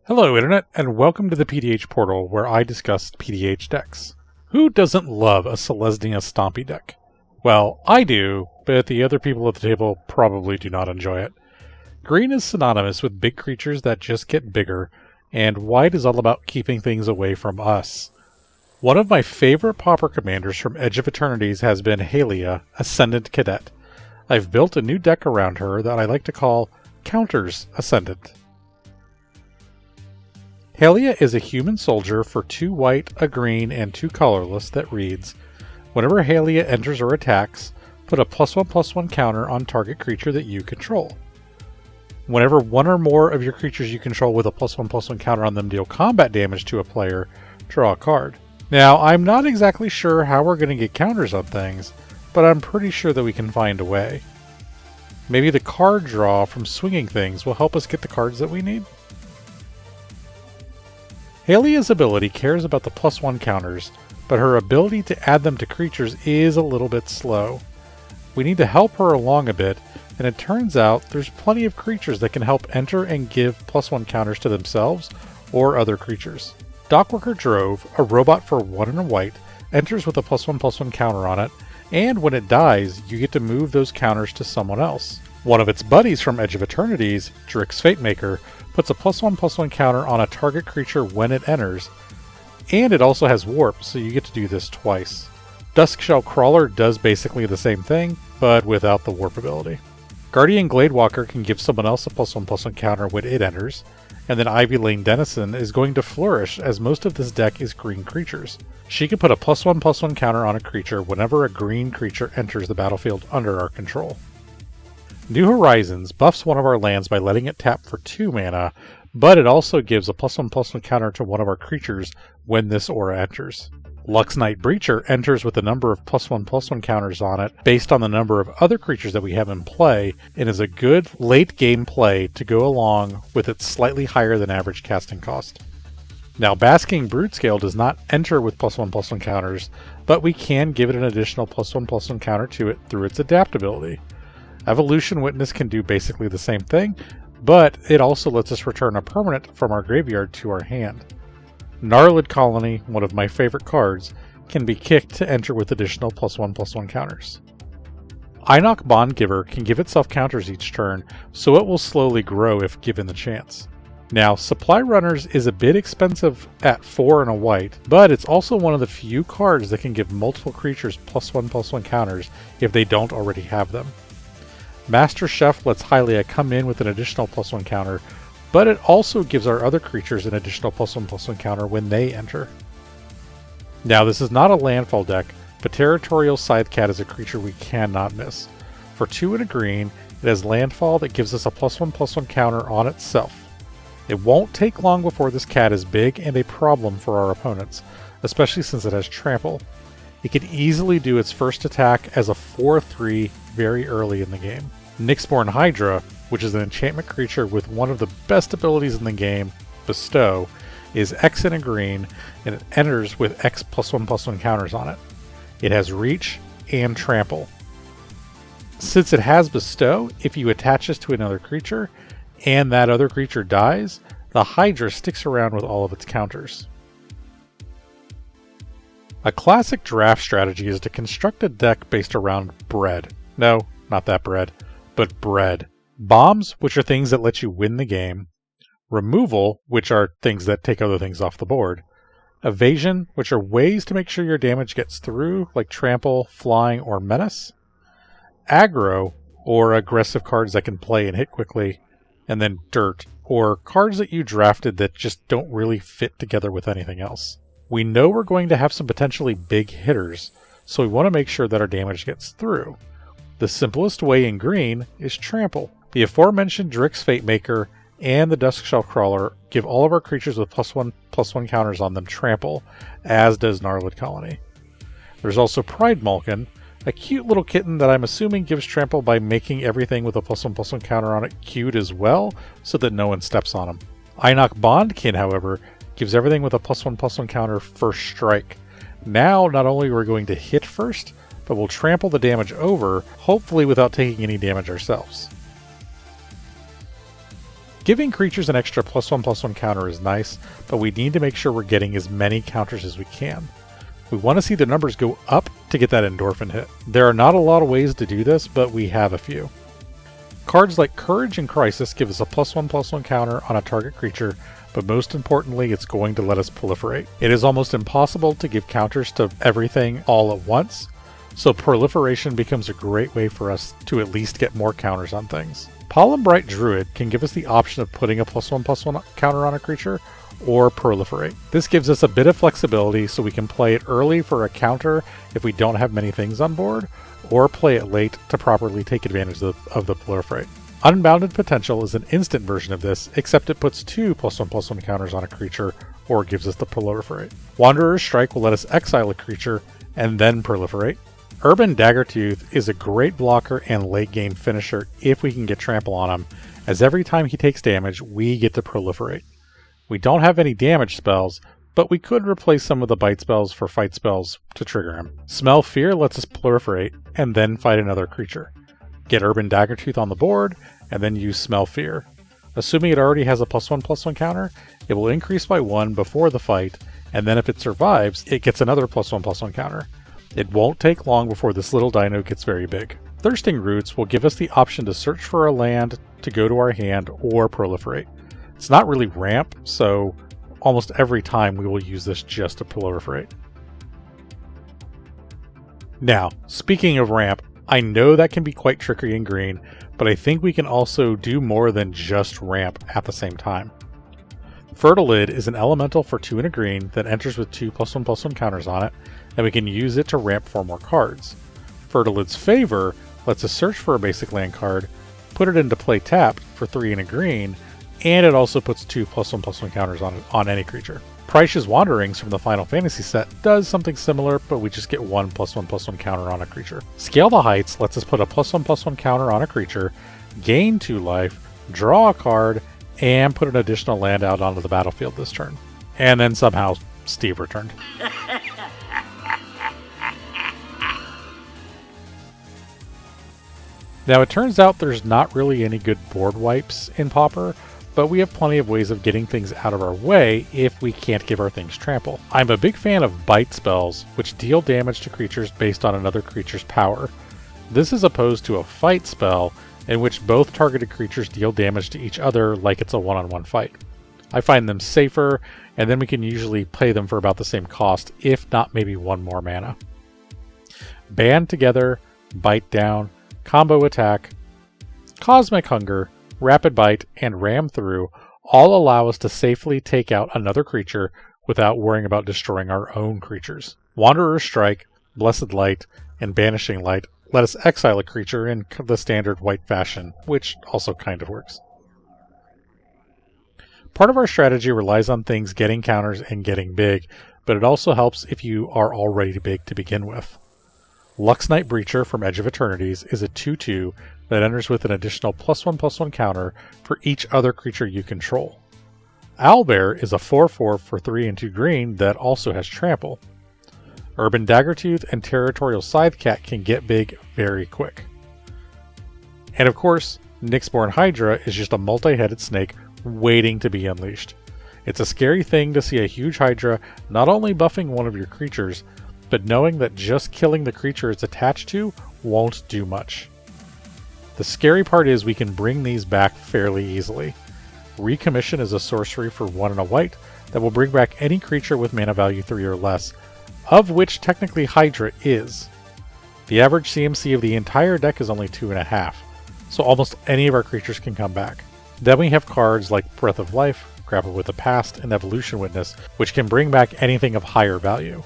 Hello Internet, and welcome to the PDH Portal, where I discuss PDH decks. Who doesn't love a Selesnya stompy deck? Well, I do, but the other people at the table probably do not enjoy it. Green is synonymous with big creatures that just get bigger, and white is all about keeping things away from us. One of my favorite pauper commanders from Edge of Eternities has been Haliya, Ascendant Cadet. I've built a new deck around her that I like to call Counters Ascendant. Haliya is a human soldier for 2 white, a green, and 2 colorless that reads, whenever Haliya enters or attacks, put a +1/+1 counter on target creature that you control. Whenever one or more of your creatures you control with a +1/+1 counter on them deal combat damage to a player, draw a card. Now, I'm not exactly sure how we're going to get counters on things, but I'm pretty sure that we can find a way. Maybe the card draw from swinging things will help us get the cards that we need? Haliya's ability cares about the +1 counters, but her ability to add them to creatures is a little bit slow. We need to help her along a bit, and it turns out there's plenty of creatures that can help enter and give +1 counters to themselves or other creatures. Dockworker Drove, a robot for 1 and a white, enters with a +1/+1 counter on it, and when it dies, you get to move those counters to someone else. One of its buddies from Edge of Eternities, Drix Fatemaker, puts a +1/+1 counter on a target creature when it enters, and it also has warp, so you get to do this twice. Duskshell Crawler does basically the same thing, but without the warp ability. Guardian Gladewalker can give someone else a +1/+1 counter when it enters, and then Ivy Lane Denizen is going to flourish as most of this deck is green creatures. She can put a +1/+1 counter on a creature whenever a green creature enters the battlefield under our control. New Horizons buffs one of our lands by letting it tap for 2 mana, but it also gives a +1/+1 counter to one of our creatures when this aura enters. Lux Knight Breacher enters with a number of +1/+1 counters on it based on the number of other creatures that we have in play, and is a good late game play to go along with its slightly higher than average casting cost. Now, Basking Broodscale does not enter with +1/+1 counters, but we can give it an additional +1/+1 counter to it through its adaptability. Evolution Witness can do basically the same thing, but it also lets us return a permanent from our graveyard to our hand. Gnarlid Colony, one of my favorite cards, can be kicked to enter with additional +1/+1 counters. Einok Bondgiver can give itself counters each turn, so it will slowly grow if given the chance. Now, Supply Runners is a bit expensive at 4 and a white, but it's also one of the few cards that can give multiple creatures +1/+1 counters if they don't already have them. Master Chef lets Haliya come in with an additional +1 counter, but it also gives our other creatures an additional +1/+1 counter when they enter. Now, this is not a landfall deck, but Territorial Scythecat is a creature we cannot miss. For 2 and a green, it has landfall that gives us a +1/+1 counter on itself. It won't take long before this cat is big and a problem for our opponents, especially since it has trample. It can easily do its first attack as a 4/3 very early in the game. Nyxborn Hydra, which is an enchantment creature with one of the best abilities in the game, Bestow, is X and a green, and it enters with X +1/+1 counters on it. It has reach and trample. Since it has Bestow, if you attach this to another creature, and that other creature dies, the Hydra sticks around with all of its counters. A classic draft strategy is to construct a deck based around bread. No, not that bread, but bread. Bombs, which are things that let you win the game. Removal, which are things that take other things off the board. Evasion, which are ways to make sure your damage gets through, like trample, flying, or menace. Aggro, or aggressive cards that can play and hit quickly. And then dirt, or cards that you drafted that just don't really fit together with anything else. We know we're going to have some potentially big hitters, so we want to make sure that our damage gets through. The simplest way in green is trample. The aforementioned Drix Fatemaker and the Duskshell Crawler give all of our creatures with +1/+1 counters on them trample, as does Gnarlid Colony. There's also Pride Malkin, a cute little kitten that I'm assuming gives trample by making everything with a +1/+1 counter on it cute as well, so that no one steps on him. Einok Bondkin, however, gives everything with a +1/+1 counter first strike. Now, not only are we going to hit first, but we'll trample the damage over, hopefully without taking any damage ourselves. Giving creatures an extra +1/+1 counter is nice, but we need to make sure we're getting as many counters as we can. We want to see the numbers go up to get that endorphin hit. There are not a lot of ways to do this, but we have a few. Cards like Courage and Crisis give us a +1/+1 counter on a target creature, but most importantly, it's going to let us proliferate. It is almost impossible to give counters to everything all at once, so proliferation becomes a great way for us to at least get more counters on things. Polymbright Druid can give us the option of putting a +1/+1 counter on a creature, or proliferate. This gives us a bit of flexibility so we can play it early for a counter if we don't have many things on board, or play it late to properly take advantage of the proliferate. Unbounded Potential is an instant version of this, except it puts 2 +1/+1 counters on a creature, or gives us the proliferate. Wanderer's Strike will let us exile a creature, and then proliferate. Urban Daggertooth is a great blocker and late game finisher if we can get trample on him, as every time he takes damage, we get to proliferate. We don't have any damage spells, but we could replace some of the bite spells for fight spells to trigger him. Smell Fear lets us proliferate, and then fight another creature. Get Urban Daggertooth on the board, and then use Smell Fear. Assuming it already has a +1/+1 counter, it will increase by 1 before the fight, and then if it survives, it gets another +1/+1 counter. It won't take long before this little dino gets very big. Thirsting Roots will give us the option to search for a land to go to our hand or proliferate. It's not really ramp, so almost every time we will use this just to proliferate. Now, speaking of ramp, I know that can be quite tricky in green, but I think we can also do more than just ramp at the same time. Fertilid is an elemental for 2 and a green that enters with 2 +1/+1 counters on it, and we can use it to ramp 4 more cards. Fertilid's Favor lets us search for a basic land card, put it into play tapped for 3 and a green, and it also puts 2 +1/+1 counters on any creature. Prysh's Wanderings from the Final Fantasy set does something similar, but we just get 1 +1/+1 counter on a creature. Scale the Heights lets us put a +1/+1 counter on a creature, gain 2 life, draw a card, and put an additional land out onto the battlefield this turn. And then somehow Steve returned. Now it turns out there's not really any good board wipes in Pauper, but we have plenty of ways of getting things out of our way if we can't give our things trample. I'm a big fan of bite spells, which deal damage to creatures based on another creature's power. This is opposed to a fight spell, in which both targeted creatures deal damage to each other like it's a one-on-one fight. I find them safer, and then we can usually play them for about the same cost, if not maybe 1 more mana. Band Together, Bite Down, Combo Attack, Cosmic Hunger, Rapid Bite, and Ram Through all allow us to safely take out another creature without worrying about destroying our own creatures. Wanderer's Strike, Blessed Light, and Banishing Light let us exile a creature in the standard white fashion, which also kind of works. Part of our strategy relies on things getting counters and getting big, but it also helps if you are already big to begin with. Luxnight Breacher from Edge of Eternities is a 2/2 that enters with an additional +1/+1 counter for each other creature you control. Owlbear is a 4/4 for 3 and 2 green that also has trample. Urban Daggertooth and Territorial Scythecat can get big very quick. And of course, Nyxborn Hydra is just a multi-headed snake waiting to be unleashed. It's a scary thing to see a huge Hydra not only buffing one of your creatures, but knowing that just killing the creature it's attached to won't do much. The scary part is we can bring these back fairly easily. Recommission is a sorcery for 1 and a white that will bring back any creature with mana value 3 or less, of which technically Hydra is. The average CMC of the entire deck is only 2.5, so almost any of our creatures can come back. Then we have cards like Breath of Life, Grapple with the Past, and Evolution Witness, which can bring back anything of higher value.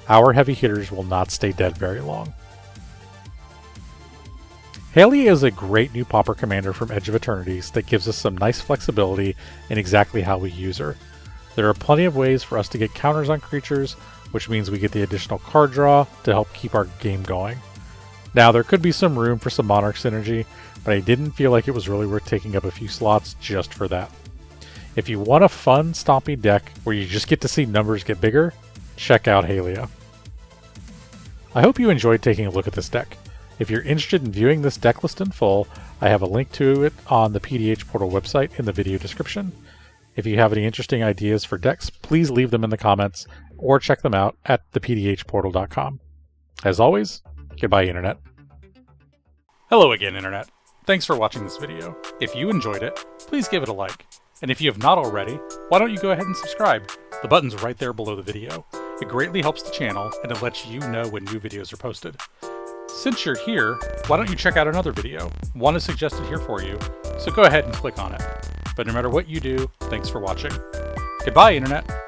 Our heavy hitters will not stay dead very long. Haliya is a great new Pauper commander from Edge of Eternities that gives us some nice flexibility in exactly how we use her. There are plenty of ways for us to get counters on creatures, which means we get the additional card draw to help keep our game going. Now, there could be some room for some Monarch synergy, but I didn't feel like it was really worth taking up a few slots just for that. If you want a fun, stompy deck where you just get to see numbers get bigger, check out Haliya. I hope you enjoyed taking a look at this deck. If you're interested in viewing this deck list in full, I have a link to it on the PDH Portal website in the video description. If you have any interesting ideas for decks, please leave them in the comments or check them out at thepdhportal.com. As always, goodbye, Internet. Hello again, Internet. Thanks for watching this video. If you enjoyed it, please give it a like. And if you have not already, why don't you go ahead and subscribe? The button's right there below the video. It greatly helps the channel, and it lets you know when new videos are posted. Since you're here, why don't you check out another video? One is suggested here for you, so go ahead and click on it. But no matter what you do, thanks for watching. Goodbye, Internet!